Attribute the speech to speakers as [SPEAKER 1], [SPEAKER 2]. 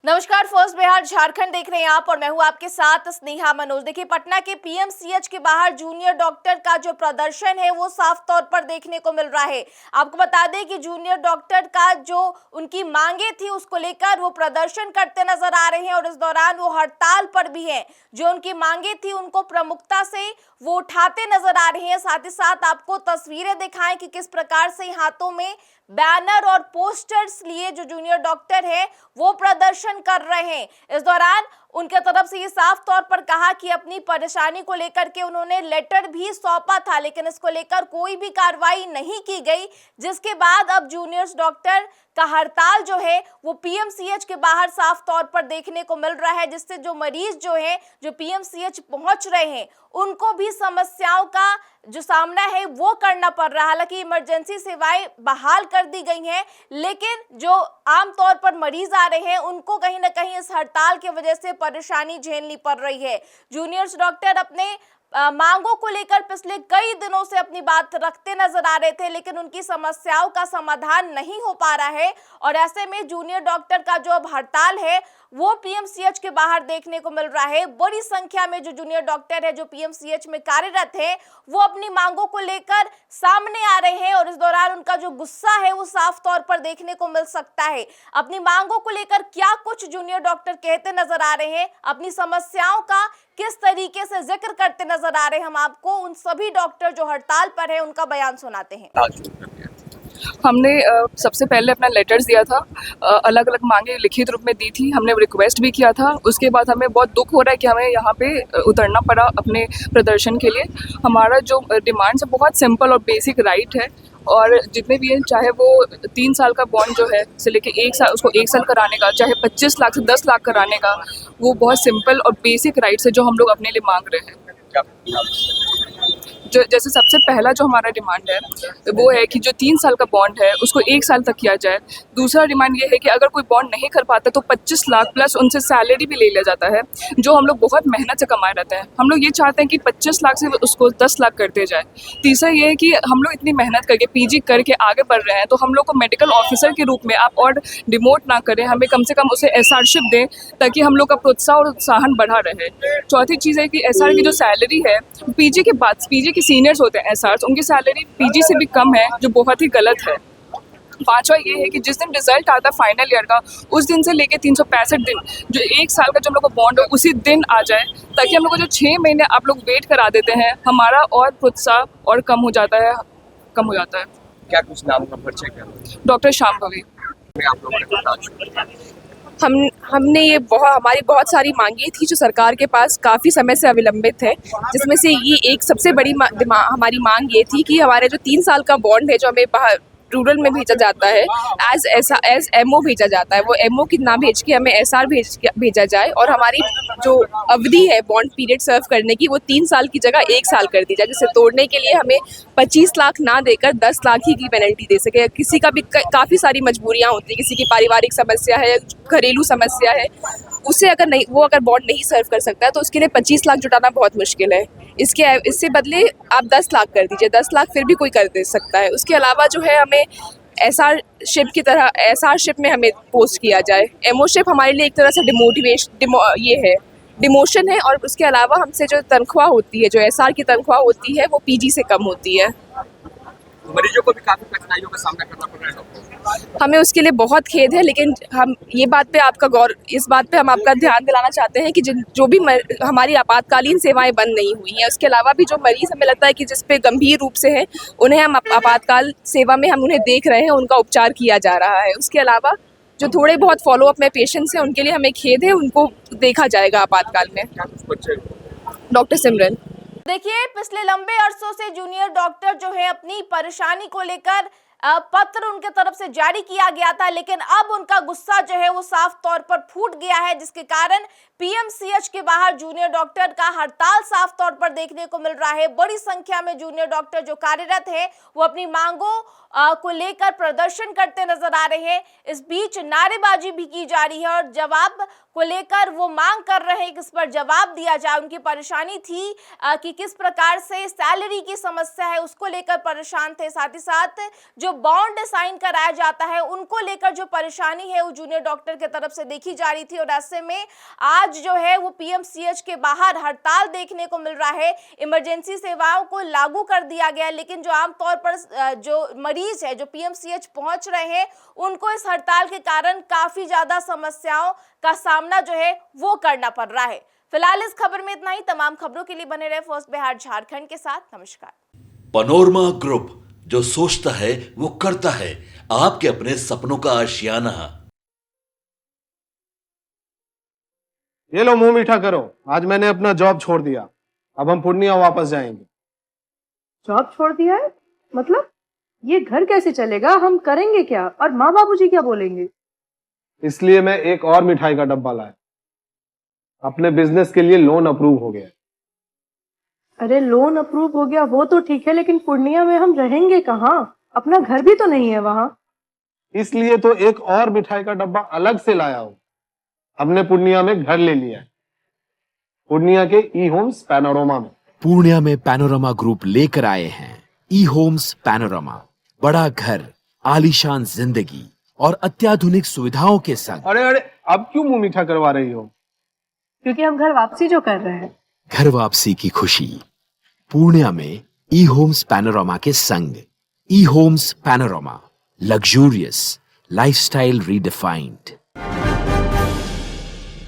[SPEAKER 1] नमस्कार, फर्स्ट बिहार झारखंड देख रहे हैं आप और मैं हूं आपके साथ स्नेहा मनोज। देखिए, पटना के पीएमसीएच के बाहर जूनियर डॉक्टर का जो प्रदर्शन है वो साफ तौर पर देखने को मिल रहा है। आपको बता दें कि जूनियर डॉक्टर का जो उनकी मांगे थी उसको लेकर वो प्रदर्शन करते नजर आ रहे हैं और इस दौरान वो हड़ताल पर भी हैं। जो उनकी मांगे थी उनको प्रमुखता से वो उठाते नजर आ रहे हैं। साथ ही साथ आपको तस्वीरें दिखाएं कि किस प्रकार से हाथों में बैनर और पोस्टर्स लिए जो जूनियर डॉक्टर है वो प्रदर्शन कर रहे हैं। इस दौरान उनके तरफ से ये साफ तौर पर कहा कि अपनी परेशानी को लेकर के उन्होंने लेटर भी सौंपा था, लेकिन इसको लेकर कोई भी कार्रवाई नहीं की गई, जिसके बाद अब जूनियर्स डॉक्टर का हड़ताल जो है वो पीएमसीएच के बाहर साफ तौर पर देखने को मिल रहा है, जिससे जो मरीज जो है जो पीएमसीएच पहुंच रहे हैं उनको भी समस्याओं का जो सामना है वो करना पड़ रहा है। हालांकि इमरजेंसी सेवाएं बहाल कर दी गई हैं, लेकिन जो आमतौर पर मरीज आ रहे हैं उनको कहीं ना कहीं इस हड़ताल की वजह से परेशानी झेलनी पड़ रही है। जूनियर्स डॉक्टर अपने मांगों को लेकर पिछले कई दिनों से अपनी बात रखते नजर आ रहे थे, लेकिन उनकी समस्याओं का समाधान नहीं हो पा रहा है और ऐसे में जूनियर डॉक्टर का जो अब हड़ताल है वो पीएमसीएच के बाहर देखने को मिल रहा है। बड़ी संख्या में जो जूनियर डॉक्टर है जो पीएमसीएच में कार्यरत है वो अपनी मांगों को लेकर सामने आ रहे हैं और इस दौरान उनका जो गुस्सा है वो साफ तौर पर देखने को मिल सकता है। अपनी मांगों को लेकर क्या कुछ जूनियर डॉक्टर कहते नजर आ रहे हैं, अपनी समस्याओं का किस तरीके से जिक्र करते नजर आ रहे हैं, हम आपको उन सभी डॉक्टर जो हड़ताल पर है उनका बयान सुनाते हैं।
[SPEAKER 2] हमने सबसे पहले अपना लेटर्स दिया था, अलग अलग मांगे लिखित रूप में दी थी, हमने रिक्वेस्ट भी किया था। उसके बाद हमें बहुत दुख हो रहा है कि हमें यहाँ पे उतरना पड़ा अपने प्रदर्शन के लिए। हमारा जो डिमांड्स है बहुत सिंपल और बेसिक राइट है, और जितने भी हैं, चाहे वो 3 साल का बॉन्ड जो है से लेके 1 साल, उसको 1 साल कराने का, चाहे 25 लाख से 10 लाख कराने का, वो बहुत सिंपल और बेसिक राइट्स है जो हम लोग अपने लिए मांग रहे हैं। जो जैसे सबसे पहला जो हमारा डिमांड है वो है कि जो 3 साल का बॉन्ड है उसको 1 साल तक किया जाए। दूसरा डिमांड ये है कि अगर कोई बॉन्ड नहीं कर पाता तो 25 लाख प्लस उनसे सैलरी भी ले लिया जाता है, जो हम लोग बहुत मेहनत से कमाए रहते हैं। हम लोग ये चाहते हैं कि 25 लाख से उसको 10 लाख कर दिया जाए। तीसरा ये है कि हम लोग इतनी मेहनत करके पीजी करके आगे बढ़ रहे हैं, तो हम लोग को मेडिकल ऑफिसर के रूप में आप और डिमोट ना करें, हमें कम से कम उसे एसआरशिप दें ताकि हम लोग का प्रोत्साह और उत्साहन बढ़ा रहे। चौथी चीज़ है कि एसआर की जो सैलरी है पीजी के बाद, पीजी के सीनियर्स होते हैं एसआर, उनकी सैलरी पीजी से भी कम है, जो बहुत ही गलत है। पांचवा ये है कि जिस दिन रिजल्ट आता है फाइनल ईयर का, उस दिन से लेके 365 दिन जो 1 साल का जो हम लोग का बॉन्ड हो उसी दिन आ जाए, ताकि हम लोग को जो 6 महीने आप लोग वेट करा देते हैं, हमारा और प्रोत्साह और कम हो जाता है।
[SPEAKER 3] क्या कुछ नाम का परिचय क्या
[SPEAKER 2] डॉक्टर शांभवी।
[SPEAKER 3] आप लोगों ने बता
[SPEAKER 4] हमने हमारी बहुत सारी मांगी थी जो सरकार के पास काफ़ी समय से अविलंबित है, जिसमें से ये एक सबसे बड़ी हमारी मांग ये थी कि हमारे जो 3 साल का बॉन्ड है जो हमें बाहर रूरल में भेजा जाता है एज एमओ भेजा जाता है, वो एमओ की ना भेज के हमें एसआर भेजा जाए, और हमारी जो अवधि है बॉन्ड पीरियड सर्व करने की वो 3 साल की जगह 1 साल कर दी जाए, जिसे तोड़ने के लिए हमें 25 लाख ना देकर 10 लाख ही की पेनल्टी दे सके। किसी का भी काफ़ी सारी मजबूरियाँ होती हैं, किसी की पारिवारिक समस्या है, घरेलू समस्या है, उससे अगर बॉन्ड नहीं सर्व कर सकता है तो उसके लिए 25 लाख जुटाना बहुत मुश्किल है। इससे बदले आप 10 लाख कर दीजिए, 10 लाख फिर भी कोई कर दे सकता है। उसके अलावा जो है हमें एसआरशिप में हमें पोस्ट किया जाए। एमओशिप हमारे लिए एक तरह से डिमोशन है, और उसके अलावा हमसे जो तनख्वाह होती है, जो एसआर की तनख्वाह होती है, वो पीजी से कम होती है।
[SPEAKER 3] मरीजों को भी काफी कठिनाइयों का सामना करना पड़ रहा है।
[SPEAKER 4] हमें उसके लिए बहुत खेद है, लेकिन हम इस बात पे हम आपका ध्यान दिलाना चाहते हैं कि जो भी हमारी आपातकालीन सेवाएं बंद नहीं हुई हैं, उसके अलावा भी जो मरीज़ हमें लगता है कि जिस पे गंभीर रूप से है, उन्हें हम आपातकाल सेवा में हम उन्हें देख रहे हैं, उनका उपचार किया जा रहा है। उसके अलावा जो थोड़े बहुत फॉलोअप में पेशेंट्स हैं उनके लिए हमें खेद है, उनको देखा जाएगा आपातकाल में। डॉक्टर सिमरन।
[SPEAKER 1] देखिए, पिछले लंबे अरसों से जूनियर डॉक्टर जो है अपनी परेशानी को लेकर पत्र उनके तरफ से जारी किया गया था, लेकिन अब उनका गुस्सा जो है वो साफ तौर पर फूट गया है, जिसके कारण पीएमसीएच के बाहर जूनियर डॉक्टर का हड़ताल साफ तौर पर देखने को मिल रहा है। बड़ी संख्या में जूनियर डॉक्टर जो कार्यरत है वो अपनी मांगों को लेकर प्रदर्शन करते नजर आ रहे हैं। इस बीच नारेबाजी भी की जा रही है और जवाब को लेकर वो मांग कर रहे हैं कि इस पर जवाब दिया जाए। उनकी परेशानी थी कि किस प्रकार से सैलरी की समस्या है उसको लेकर परेशान थे, साथ ही साथ जो बॉन्ड साइन कराया जाता है उनको लेकर जो परेशानी है वो जूनियर डॉक्टर की तरफ से देखी जा रही थी। और ऐसे में आज जो है वो पीएमसीएच के बाहर हड़ताल देखने को मिल रहा है। इमरजेंसी सेवाओं को लागू कर दिया गया, लेकिन जो आमतौर पर जो मरीज है जो पीएमसीएच पहुंच रहे हैं उनको इस हड़ताल के कारण काफी ज्यादा समस्याओं का सामना जो है वो करना पड़ रहा है। फिलहाल इस खबर में इतना ही। तमाम खबरों के लिए बने रहे फर्स्ट बिहार झारखंड के साथ। नमस्कार।
[SPEAKER 5] पनोरमा ग्रुप, जो सोचता है वो करता है। आपके अपने सपनों का आशियाना।
[SPEAKER 6] ये लो मुंह मीठा करो, आज मैंने अपना जॉब छोड़ दिया। अब हम पूर्णिया वापस जाएंगे।
[SPEAKER 7] जॉब छोड़ दिया है? मतलब ये घर कैसे चलेगा? हम करेंगे क्या? और माँ बाबूजी क्या बोलेंगे?
[SPEAKER 6] इसलिए मैं एक और मिठाई का डब्बा लाया। अपने बिजनेस के लिए लोन अप्रूव हो गया।
[SPEAKER 7] अरे लोन अप्रूव हो गया वो तो ठीक है, लेकिन पूर्णिया में हम रहेंगे कहाँ? अपना घर भी तो नहीं है वहाँ।
[SPEAKER 6] इसलिए तो एक और मिठाई का डब्बा अलग से लाया हूँ। हमने पूर्णिया में घर ले लिया है, पूर्णिया के ई होम्स पैनोरमा में।
[SPEAKER 8] पूर्णिया में पैनोरमा ग्रुप लेकर आए हैं ई होम्स पैनोरमा। बड़ा घर, आलीशान जिंदगी और अत्याधुनिक सुविधाओं के संग।
[SPEAKER 6] अरे अरे, अब क्यों मुंह मीठा करवा रही हो?
[SPEAKER 7] क्योंकि हम घर वापसी जो कर रहे हैं।
[SPEAKER 8] घर वापसी की खुशी पूर्णिया में ई होम्स पैनोरमा के संग। ई Homes Panorama, luxurious lifestyle redefined.